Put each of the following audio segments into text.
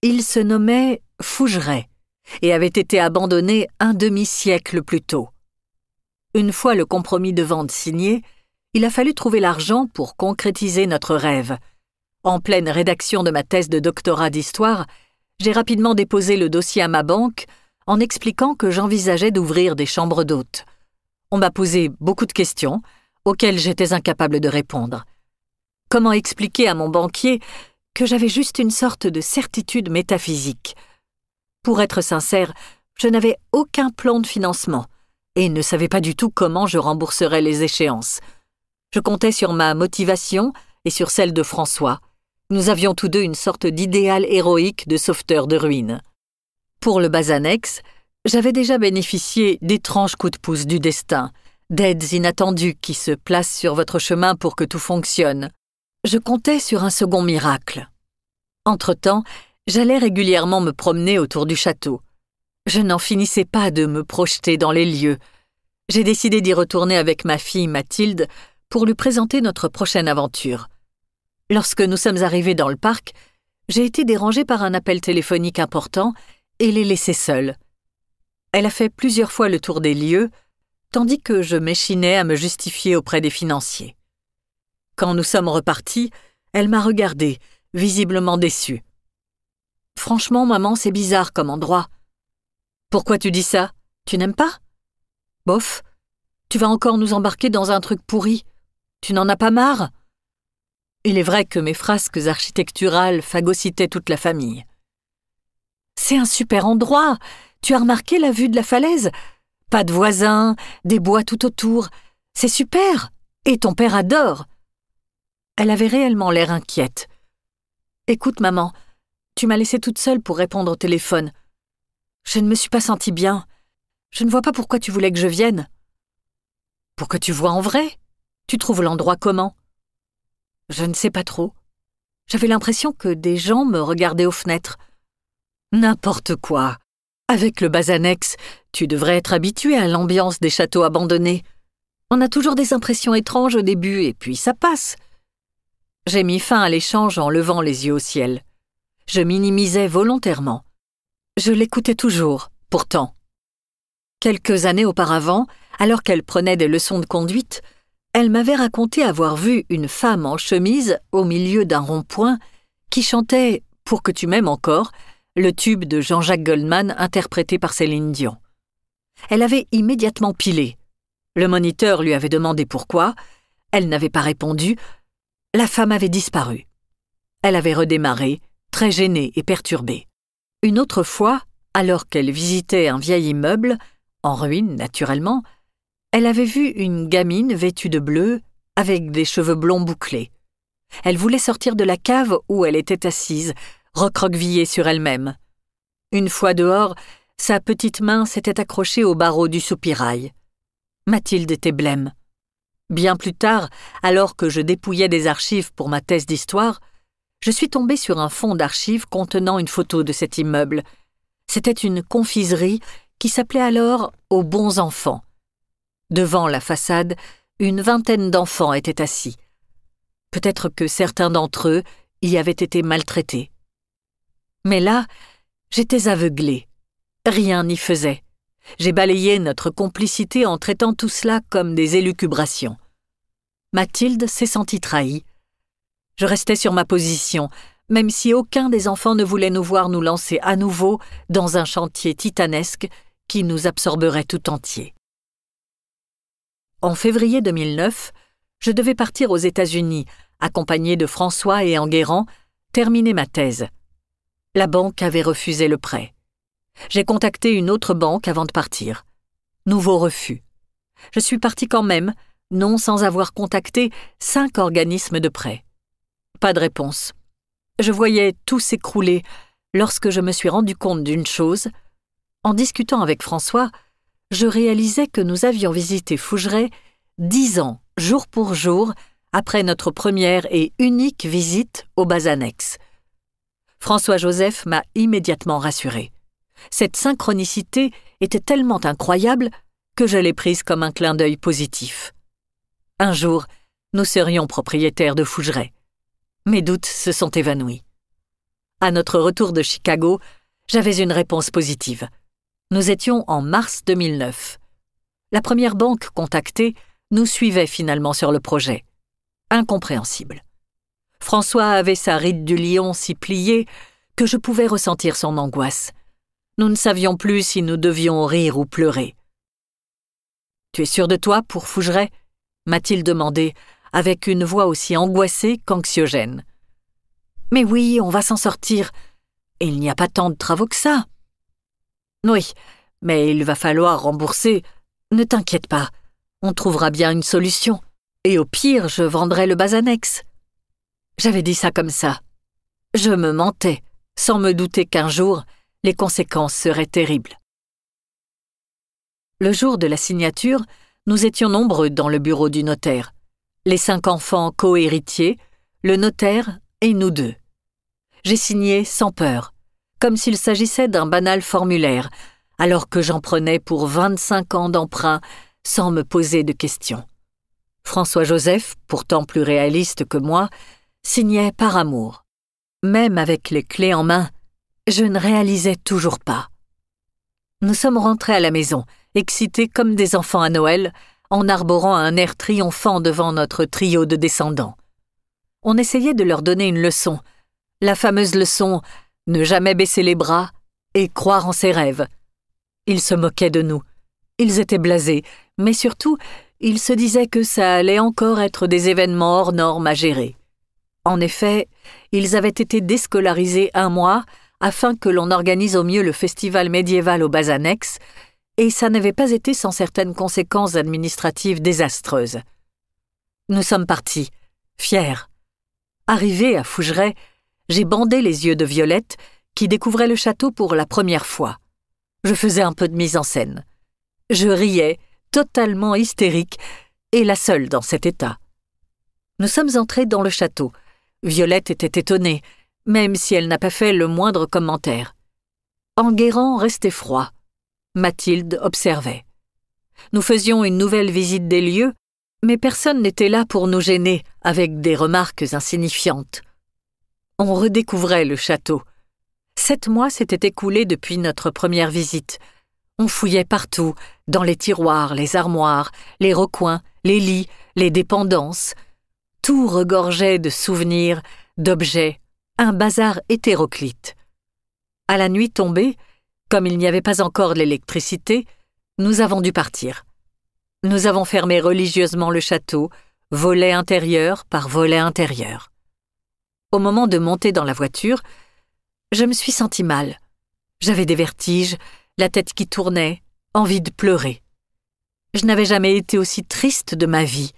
Il se nommait Fougeray et avait été abandonné un demi-siècle plus tôt. Une fois le compromis de vente signé, il a fallu trouver l'argent pour concrétiser notre rêve. En pleine rédaction de ma thèse de doctorat d'histoire, j'ai rapidement déposé le dossier à ma banque en expliquant que j'envisageais d'ouvrir des chambres d'hôtes. On m'a posé beaucoup de questions auxquelles j'étais incapable de répondre. Comment expliquer à mon banquier que j'avais juste une sorte de certitude métaphysique? Pour être sincère, je n'avais aucun plan de financement et ne savais pas du tout comment je rembourserais les échéances. Je comptais sur ma motivation et sur celle de François. Nous avions tous deux une sorte d'idéal héroïque de sauveteur de ruines. Pour le bas annexe, j'avais déjà bénéficié d'étranges coups de pouce du destin, d'aides inattendues qui se placent sur votre chemin pour que tout fonctionne. Je comptais sur un second miracle. Entre-temps, j'allais régulièrement me promener autour du château. Je n'en finissais pas de me projeter dans les lieux. J'ai décidé d'y retourner avec ma fille Mathilde pour lui présenter notre prochaine aventure. Lorsque nous sommes arrivés dans le parc, j'ai été dérangée par un appel téléphonique important et l'ai laissée seule. Elle a fait plusieurs fois le tour des lieux, tandis que je m'échinais à me justifier auprès des financiers. Quand nous sommes repartis, elle m'a regardée, visiblement déçue. « Franchement, maman, c'est bizarre comme endroit. »« Pourquoi tu dis ça? Tu n'aimes pas? »« Bof, tu vas encore nous embarquer dans un truc pourri. Tu n'en as pas marre ?» Il est vrai que mes frasques architecturales phagocytaient toute la famille. « C'est un super endroit. Tu as remarqué la vue de la falaise? Pas de voisins, des bois tout autour. C'est super. Et ton père adore. » Elle avait réellement l'air inquiète. « Écoute, maman, tu m'as laissée toute seule pour répondre au téléphone. Je ne me suis pas sentie bien. Je ne vois pas pourquoi tu voulais que je vienne. »« Pour que tu vois en vrai? Tu trouves l'endroit comment? » Je ne sais pas trop. J'avais l'impression que des gens me regardaient aux fenêtres. N'importe quoi. Avec le bas annexe, tu devrais être habitué à l'ambiance des châteaux abandonnés. On a toujours des impressions étranges au début et puis ça passe. J'ai mis fin à l'échange en levant les yeux au ciel. Je minimisais volontairement. Je l'écoutais toujours, pourtant. Quelques années auparavant, alors qu'elle prenait des leçons de conduite, elle m'avait raconté avoir vu une femme en chemise au milieu d'un rond-point qui chantait « Pour que tu m'aimes encore », le tube de Jean-Jacques Goldman interprété par Céline Dion. Elle avait immédiatement pilé. Le moniteur lui avait demandé pourquoi. Elle n'avait pas répondu. La femme avait disparu. Elle avait redémarré, très gênée et perturbée. Une autre fois, alors qu'elle visitait un vieil immeuble, en ruine naturellement, elle avait vu une gamine vêtue de bleu, avec des cheveux blonds bouclés. Elle voulait sortir de la cave où elle était assise, recroquevillée sur elle-même. Une fois dehors, sa petite main s'était accrochée au barreau du soupirail. Mathilde était blême. Bien plus tard, alors que je dépouillais des archives pour ma thèse d'histoire, je suis tombée sur un fonds d'archives contenant une photo de cet immeuble. C'était une confiserie qui s'appelait alors « Aux bons enfants ». Devant la façade, une vingtaine d'enfants étaient assis. Peut-être que certains d'entre eux y avaient été maltraités. Mais là, j'étais aveuglée. Rien n'y faisait. J'ai balayé notre complicité en traitant tout cela comme des élucubrations. Mathilde s'est sentie trahie. Je restais sur ma position, même si aucun des enfants ne voulait nous voir nous lancer à nouveau dans un chantier titanesque qui nous absorberait tout entier. En février 2009, je devais partir aux États-Unis, accompagnée de François et Enguerrand, terminer ma thèse. La banque avait refusé le prêt. J'ai contacté une autre banque avant de partir. Nouveau refus. Je suis partie quand même, non sans avoir contacté 5 organismes de prêt. Pas de réponse. Je voyais tout s'écrouler lorsque je me suis rendu compte d'une chose. En discutant avec François, je réalisais que nous avions visité Fougeray 10 ans, jour pour jour, après notre première et unique visite au bas annexe. François-Joseph m'a immédiatement rassurée. Cette synchronicité était tellement incroyable que je l'ai prise comme un clin d'œil positif. Un jour, nous serions propriétaires de Fougeray. Mes doutes se sont évanouis. À notre retour de Chicago, j'avais une réponse positive. Nous étions en mars 2009. La première banque contactée nous suivait finalement sur le projet. Incompréhensible. François avait sa ride du lion si pliée que je pouvais ressentir son angoisse. Nous ne savions plus si nous devions rire ou pleurer. « Tu es sûr de toi pour Fougeray ?» m'a-t-il demandé, avec une voix aussi angoissée qu'anxiogène. « Mais oui, on va s'en sortir. Et il n'y a pas tant de travaux que ça. »« Oui, mais il va falloir rembourser. Ne t'inquiète pas, on trouvera bien une solution. Et au pire, je vendrai le Basanex. » J'avais dit ça comme ça. Je me mentais, sans me douter qu'un jour, les conséquences seraient terribles. Le jour de la signature, nous étions nombreux dans le bureau du notaire. Les 5 enfants co-héritiers, le notaire et nous 2. J'ai signé sans peur, comme s'il s'agissait d'un banal formulaire, alors que j'en prenais pour 25 ans d'emprunt sans me poser de questions. François-Joseph, pourtant plus réaliste que moi, signait par amour. Même avec les clés en main, je ne réalisais toujours pas. Nous sommes rentrés à la maison, excités comme des enfants à Noël, en arborant un air triomphant devant notre trio de descendants. On essayait de leur donner une leçon, la fameuse leçon « ne jamais baisser les bras et croire en ses rêves ». Ils se moquaient de nous. Ils étaient blasés, mais surtout, ils se disaient que ça allait encore être des événements hors normes à gérer. En effet, ils avaient été déscolarisés 1 mois afin que l'on organise au mieux le festival médiéval au Basanex, et ça n'avait pas été sans certaines conséquences administratives désastreuses. Nous sommes partis, fiers. Arrivé à Fougeray, j'ai bandé les yeux de Violette, qui découvrait le château pour la première fois. Je faisais un peu de mise en scène. Je riais, totalement hystérique, et la seule dans cet état. Nous sommes entrés dans le château. Violette était étonnée, même si elle n'a pas fait le moindre commentaire. Enguerrand restait froid. Mathilde observait. Nous faisions une nouvelle visite des lieux, mais personne n'était là pour nous gêner avec des remarques insignifiantes. On redécouvrait le château. 7 mois s'étaient écoulés depuis notre première visite. On fouillait partout, dans les tiroirs, les armoires, les recoins, les lits, les dépendances. Tout regorgeait de souvenirs, d'objets, un bazar hétéroclite. À la nuit tombée, comme il n'y avait pas encore l'électricité, nous avons dû partir. Nous avons fermé religieusement le château, volet intérieur par volet intérieur. Au moment de monter dans la voiture, je me suis sentie mal. J'avais des vertiges, la tête qui tournait, envie de pleurer. Je n'avais jamais été aussi triste de ma vie.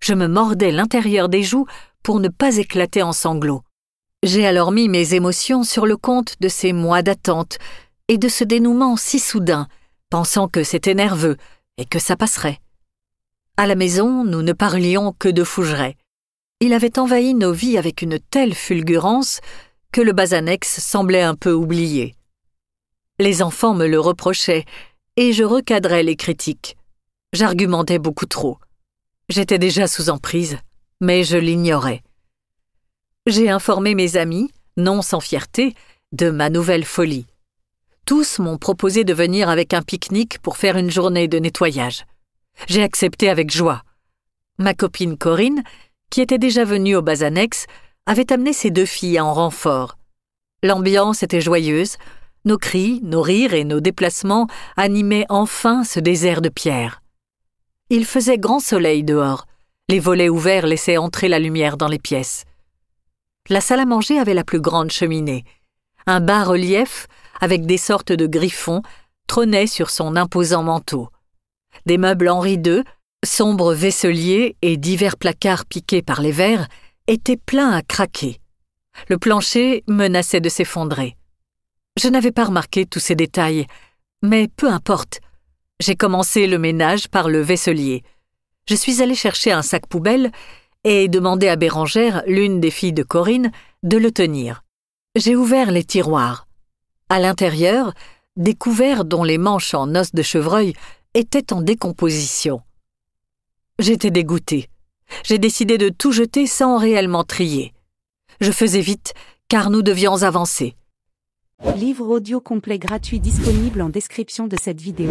Je me mordais l'intérieur des joues pour ne pas éclater en sanglots. J'ai alors mis mes émotions sur le compte de ces mois d'attente et de ce dénouement si soudain, pensant que c'était nerveux et que ça passerait. À la maison, nous ne parlions que de Fougeray. Il avait envahi nos vies avec une telle fulgurance que le Basanex semblait un peu oublié. Les enfants me le reprochaient et je recadrais les critiques. J'argumentais beaucoup trop. J'étais déjà sous emprise, mais je l'ignorais. J'ai informé mes amis, non sans fierté, de ma nouvelle folie. Tous m'ont proposé de venir avec un pique-nique pour faire une journée de nettoyage. J'ai accepté avec joie. Ma copine Corinne, qui était déjà venue au Basanex, avait amené ses 2 filles en renfort. L'ambiance était joyeuse, nos cris, nos rires et nos déplacements animaient enfin ce désert de pierre. Il faisait grand soleil dehors, les volets ouverts laissaient entrer la lumière dans les pièces. La salle à manger avait la plus grande cheminée. Un bas-relief, avec des sortes de griffons, trônait sur son imposant manteau. Des meubles Henri II, sombres vaisseliers et divers placards piqués par les vers étaient pleins à craquer. Le plancher menaçait de s'effondrer. Je n'avais pas remarqué tous ces détails, mais peu importe. J'ai commencé le ménage par le vaisselier. Je suis allée chercher un sac poubelle et demandé à Bérangère, l'une des filles de Corinne, de le tenir. J'ai ouvert les tiroirs. À l'intérieur, des couverts dont les manches en os de chevreuil étaient en décomposition. J'étais dégoûtée. J'ai décidé de tout jeter sans réellement trier. Je faisais vite, car nous devions avancer. Livre audio complet gratuit disponible en description de cette vidéo.